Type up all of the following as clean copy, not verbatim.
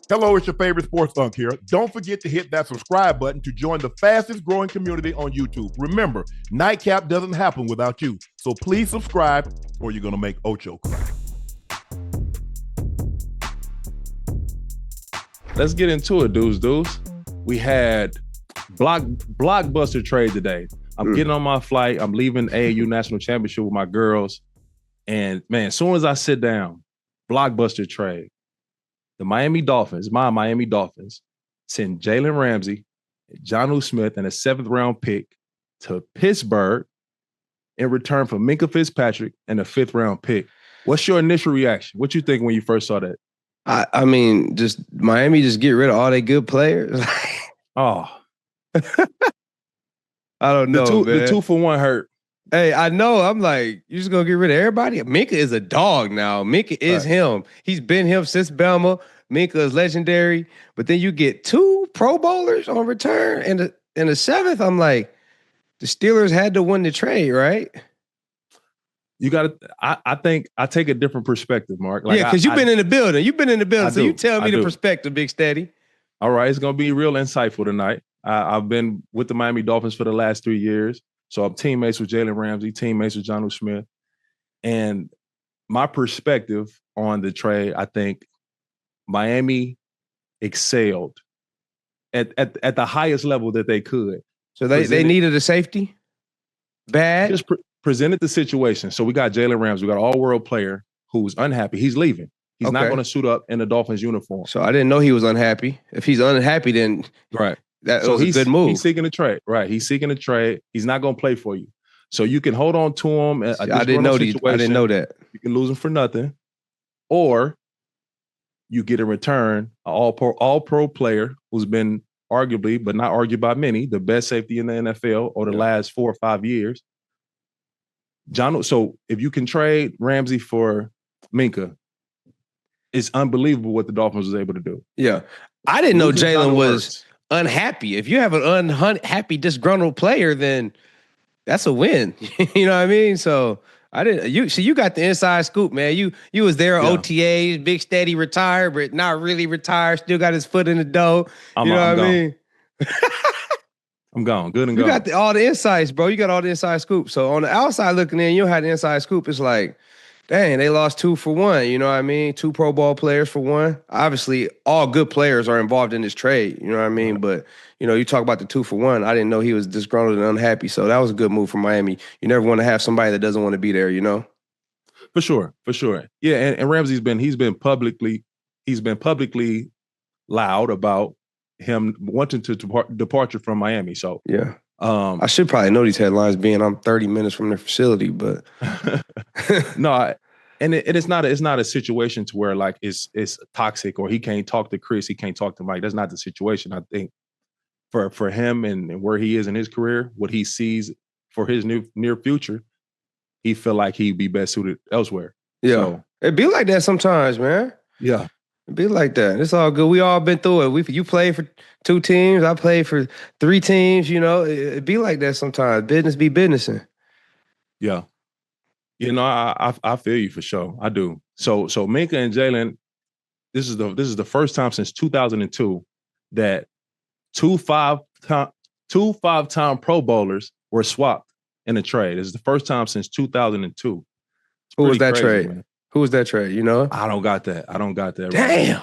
Hello, it's your favorite sports Unc here. Don't forget to hit that subscribe button to join the fastest growing community on YouTube. Remember, Nightcap doesn't happen without you. So please subscribe or you're going to make Ocho cry. Let's get into it, dudes. We had blockbuster trade today. I'm getting on my flight. I'm leaving AAU National Championship with my girls. And, man, as soon as I sit down, blockbuster trade. The Miami Dolphins send Jalen Ramsey, Jonnu Smith, and a 7th-round pick to Pittsburgh in return for Minkah Fitzpatrick and a 5th-round pick. What's your initial reaction? What you think when you first saw that? I mean, just Miami just get rid of all their good players. Oh. I don't know, man. The 2-for-1 hurt. Hey, I know. I'm like, you just gonna get rid of everybody? Minkah is a dog now. Minkah is him. He's been him since Bama. Minkah is legendary. But then you get 2 Pro Bowlers on return and the 7th. I'm like, the Steelers had to win the trade, right? You got to. I think I take a different perspective, Mark. Like, yeah, because you've been in the building. You've been in the building, so you tell me the perspective, Big Steady. All right, it's gonna be real insightful tonight. I've been with the Miami Dolphins for the last 3 years. So I'm teammates with Jalen Ramsey, teammates with Jonnu Smith. And my perspective on the trade, I think Miami excelled at the highest level that they could. So they needed a safety? Bad? Just presented the situation. So we got Jalen Ramsey. We got an all-world player who's unhappy. He's leaving. He's not going to suit up in the Dolphins uniform. So I didn't know he was unhappy. If he's unhappy, then right. That was a good move. He's seeking a trade. Right. He's seeking a trade. He's not going to play for you. So you can hold on to him. I didn't know that. You can lose him for nothing. Or you get in return an all-pro player who's been arguably, but not argued by many, the best safety in the NFL over the last 4 or 5 years. So if you can trade Ramsey for Minkah, it's unbelievable what the Dolphins was able to do. Yeah. I didn't know Jalen was unhappy. If you have an unhappy, disgruntled player, then that's a win. You know what I mean? So I didn't. You got the inside scoop, man. You was there at OTAs. Big Steady retired, but not really retired. Still got his foot in the dough. You know what I mean? I'm gone. Good and gone. You got all the insights, bro. You got all the inside scoop. So on the outside looking in, you had the inside scoop. It's like, dang, they lost 2 for 1. You know what I mean? 2 Pro Bowl players for 1. Obviously, all good players are involved in this trade. You know what I mean? But, you talk about the 2 for 1. I didn't know he was disgruntled and unhappy. So that was a good move for Miami. You never want to have somebody that doesn't want to be there, For sure. Yeah, and Ramsey's been publicly loud about him wanting to departure from Miami. So yeah. I should probably know these headlines being I'm 30 minutes from their facility, but no, it's not a situation to where like it's toxic or he can't talk to Chris, he can't talk to Mike. That's not the situation. I think for him and where he is in his career, what he sees for his near future, he feel like he'd be best suited elsewhere. Yeah, so, it be like that sometimes, man. Yeah. It be like that. It's all good. We all been through it. You played for 2 teams. I played for 3 teams. It be like that sometimes. Business be businessing. Yeah. I feel you for sure. I do. So Minkah and Jalen, this is the first time since 2002 that 2 5-time Pro Bowlers were swapped in a trade. This is the first time since 2002. Who was that trade? Man. Who was that trade? I don't got that. Damn. Right.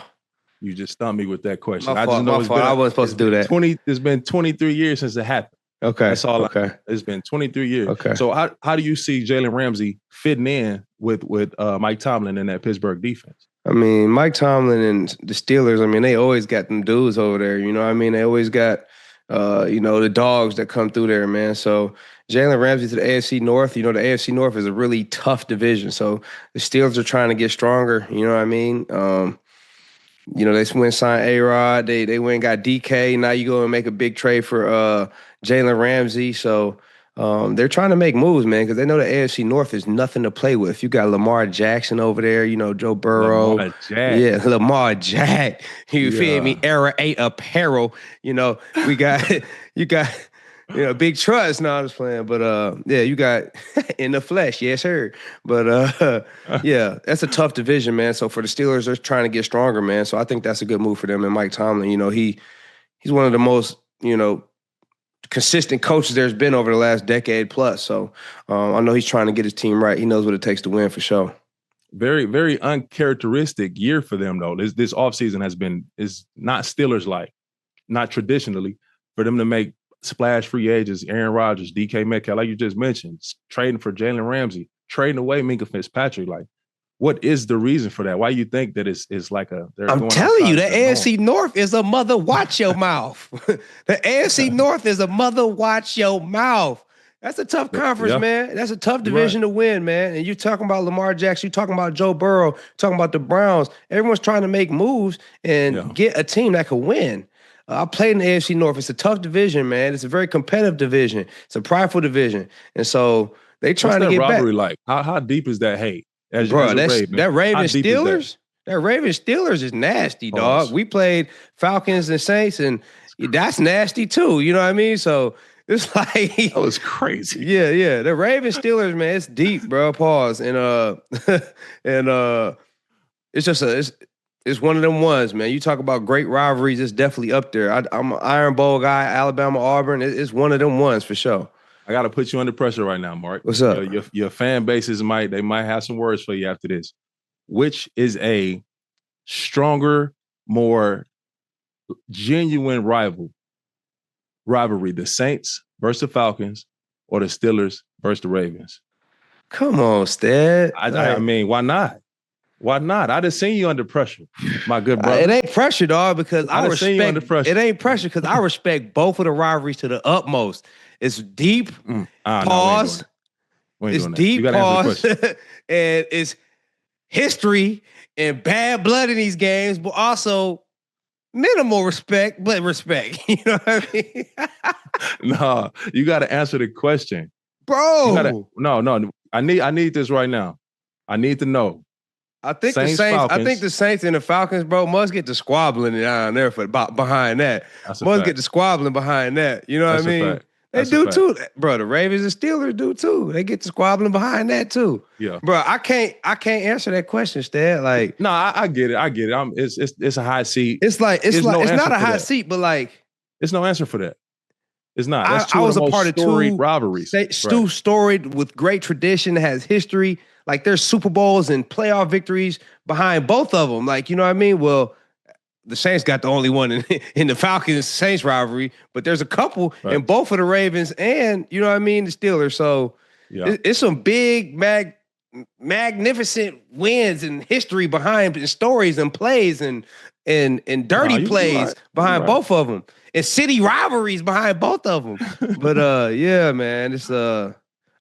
You just stumped me with that question. My fault. I wasn't supposed to do that. It's been 23 years since it happened. Okay. That's all. Okay. It's been 23 years. Okay. So how do you see Jalen Ramsey fitting in with Mike Tomlin in that Pittsburgh defense? I mean, Mike Tomlin and the Steelers, I mean, they always got them dudes over there. You know what I mean? They always got, the dogs that come through there, man. So Jalen Ramsey to the AFC North. The AFC North is a really tough division. So the Steelers are trying to get stronger. You know what I mean? They went and signed A-Rod. They went and got DK. Now you go and make a big trade for Jalen Ramsey. So they're trying to make moves, man, because they know the AFC North is nothing to play with. You got Lamar Jackson over there, Joe Burrow. Lamar Jack. Yeah, Lamar Jack. You feel me? Era 8 apparel. You got big trust. No, I was playing, but yeah, you got in the flesh, yes, sir. But yeah, that's a tough division, man. So for the Steelers, they're trying to get stronger, man. So I think that's a good move for them. And Mike Tomlin, he's one of the most consistent coaches there's been over the last decade plus. So I know he's trying to get his team right. He knows what it takes to win for sure. Very, very uncharacteristic year for them, though. This offseason is not Steelers-like, not traditionally, for them to make splash free agents, Aaron Rodgers, DK Metcalf, like you just mentioned, trading for Jalen Ramsey, trading away Minkah Fitzpatrick. Like, what is the reason for that? Why you think that it's like a? I'm telling you, the AFC North is a mother. Watch your mouth. The AFC North is a mother. Watch your mouth. That's a tough conference, man. That's a tough division to win, man. And you're talking about Lamar Jackson, you're talking about Joe Burrow, talking about the Browns. Everyone's trying to make moves and get a team that could win. I played in the AFC North. It's a tough division, man. It's a very competitive division. It's a prideful division. And so they trying to get rivalry back. Like? How deep is that hate? Bro, that Ravens Steelers, that Ravens Steelers is nasty, dog. We played Falcons and Saints, and that's nasty too. You know what I mean? So it's like that was crazy. Yeah. The Ravens Steelers, man, it's deep, bro. Pause. And it's just it's one of them ones, man. You talk about great rivalries, it's definitely up there. I'm an Iron Bowl guy, Alabama, Auburn. It's one of them ones for sure. I got to put you under pressure right now, Mark. What's up? Your fan bases might have some words for you after this. Which is a stronger, more genuine rivalry, the Saints versus the Falcons or the Steelers versus the Ravens? Come on, Stead. I mean, why not? Why not? I just seen you under pressure, my good brother. It ain't pressure, dog, because I respect. Seen you under pressure. It ain't pressure because I respect both of the rivalries to the utmost. It's deep. Pause. It's deep. Pause. And it's history and bad blood in these games, but also minimal respect, but respect. You know what I mean? No, you got to answer the question, bro. No. I need this right now. I need to know. I think the Saints and the Falcons, bro, must get to squabbling down there behind that. Must get to squabbling behind that. You know what I mean? They do too, bro. The Ravens and Steelers do too. They get to squabbling behind that too. Yeah, bro. I can't answer that question, Stan. Like, no, I get it. It's a high seat. It's not a high seat, but like, it's no answer for that. It's not. That's I was a part of two rivalries. Storied with great tradition, has history. Like, there's Super Bowls and playoff victories behind both of them. Like, you know what I mean? Well, the Saints got the only one in the Falcons-Saints rivalry, but there's a couple in both of the Ravens and, you know what I mean, the Steelers. So it's some big, magnificent wins and history behind, and stories and plays and dirty plays behind both of them, and city rivalries behind both of them. But yeah, man, it's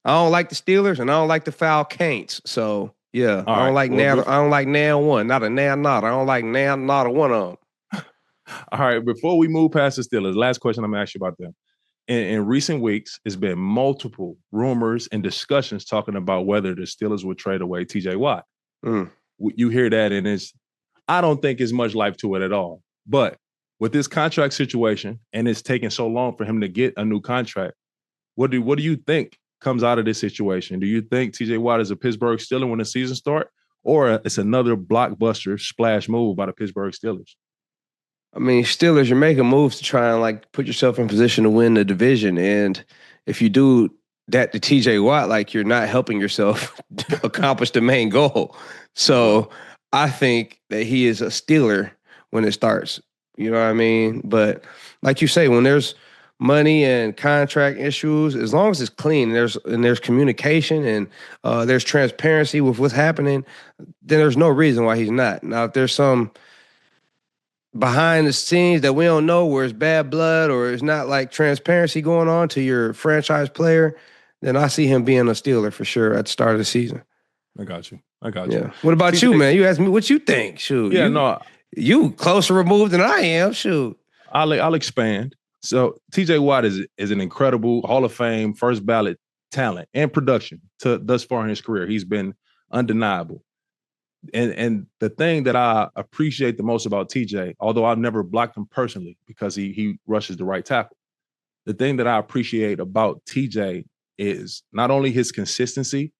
I don't like the Steelers and I don't like the Falcons. So yeah, I don't like now one, not a now not. I don't like now not a one of them. All right, before we move past the Steelers, last question I'm gonna ask you about them. In recent weeks, it's been multiple rumors and discussions talking about whether the Steelers would trade away TJ Watt. You hear that, and I don't think it's much life to it at all. But with this contract situation, and it's taking so long for him to get a new contract, what do you think comes out of this situation? Do you think TJ Watt is a Pittsburgh Steeler when the season starts, or it's another blockbuster splash move by the Pittsburgh Steelers? I mean, Steelers, you're making moves to try and like put yourself in position to win the division. And if you do that to TJ Watt, like, you're not helping yourself accomplish the main goal. So I think that he is a Steeler when it starts. You know what I mean? But like you say, when there's money and contract issues, as long as it's clean, there's communication and there's transparency with what's happening, then there's no reason why he's not. Now, if there's some behind the scenes that we don't know, where it's bad blood or it's not like transparency going on to your franchise player, then I see him being a Steeler for sure at the start of the season. I got you. Yeah. What about you, man? You asked me what you think. Shoot. Yeah, you closer removed than I am. Shoot. I'll expand. So TJ Watt is an incredible Hall of Fame, first ballot talent and production thus far in his career. He's been undeniable. And the thing that I appreciate the most about TJ, although I've never blocked him personally because he rushes the right tackle, the thing that I appreciate about TJ is not only his consistency,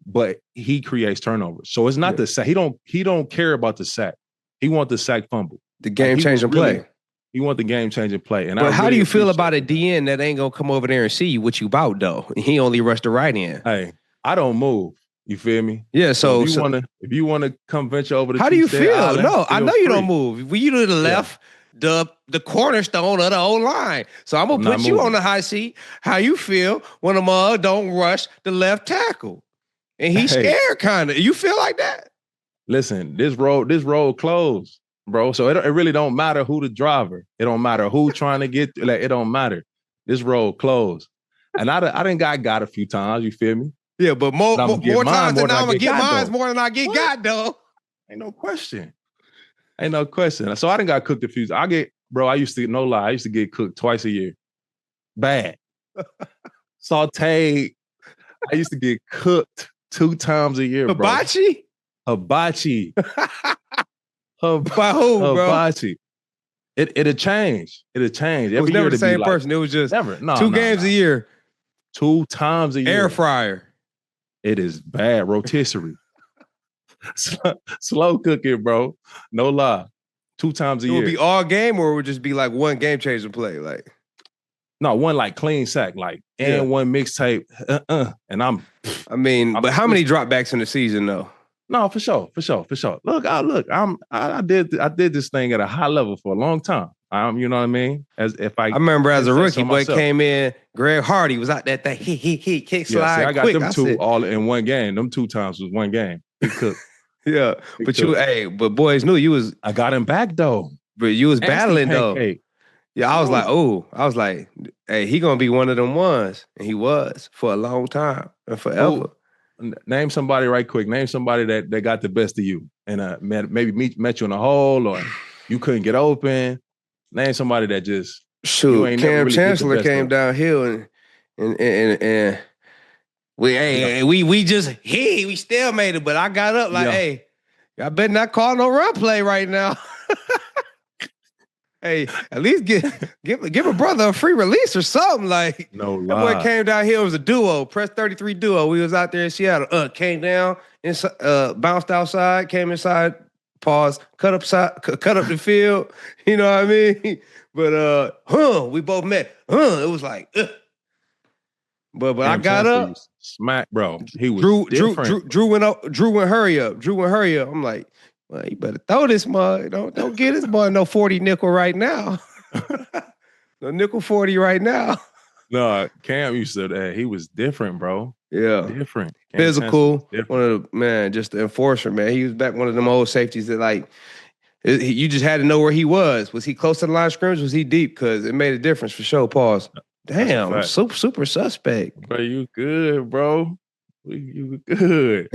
but he creates turnovers. So it's not the sack. He don't care about the sack. He wants the sack fumble. The game-changing play. He want the game-changing play. And but how do you feel about a DN that ain't gonna come over there and see you what you about though? He only rushed the right end. Hey, I don't move. You feel me? Yeah. So if you wanna come venture over to how do you feel? Island, no, I know free. You don't move. When you to the left, the cornerstone of the O-line. So I'm gonna put you on the high seat. How you feel when a mug don't rush the left tackle? And he's scared kind of. You feel like that? Listen, this road closed, bro. So it really don't matter who the driver. It don't matter who trying to get, it don't matter. This road closed. And I done got a few times, you feel me? Yeah, but more times than I'm going to get mine more than I get got, though. Ain't no question. So I done got cooked a few times. I used to get cooked twice a year. Bad. Sauteed. I used to get cooked 2 times a year, Hibachi? Hibachi. By who, bro? Hibachi. It'll change. It'll change. It was never the same person. It was just never. Two games a year. 2 times a year. Air fryer. It is bad. Rotisserie. Slow cooking, bro. No lie. 2 times a year. It would be all game, or it would just be like one game changer play, like. No, one like clean sack, and one mixtape. And but how many dropbacks in the season though? No, for sure. Look, I did this thing at a high level for a long time. You know what I mean? I remember as a rookie, boy came in. Greg Hardy was out that thing. He kick slide. See, I got them two all in one game. Them 2 times was one game. He cooked. Yeah, but boys knew you was. I got him back though. But you was battling though. Yeah, I was like, hey, he gonna be one of them ones, and he was for a long time and forever. Name somebody right quick. Name somebody that got the best of you, and maybe met you in a hole, or you couldn't get open. Name somebody that just Cam Chancellor came downhill, and we still made it, but I got up like, hey, I better not call no run play right now. Hey, at least give a brother a free release or something. Like, no lie. That boy came down here. It was a duo, press 33 duo. We was out there in Seattle. Came down, bounced outside, came inside, paused, cut up the field. You know what I mean? But we both met. It was like, But I got up. Smack, bro. He was different. Drew went hurry up. I'm like, well, you better throw this mug. Don't get this mug no 40 nickel right now. No nickel 40 right now. No, Cam used to he was different, bro. Yeah. Different. Cam physical. One of the just the enforcer, man. He was back one of them old safeties that you just had to know where he was. Was he close to the line of scrimmage? Was he deep? Because it made a difference for sure. Pause. Damn, super suspect. Bro, you good, bro. You good.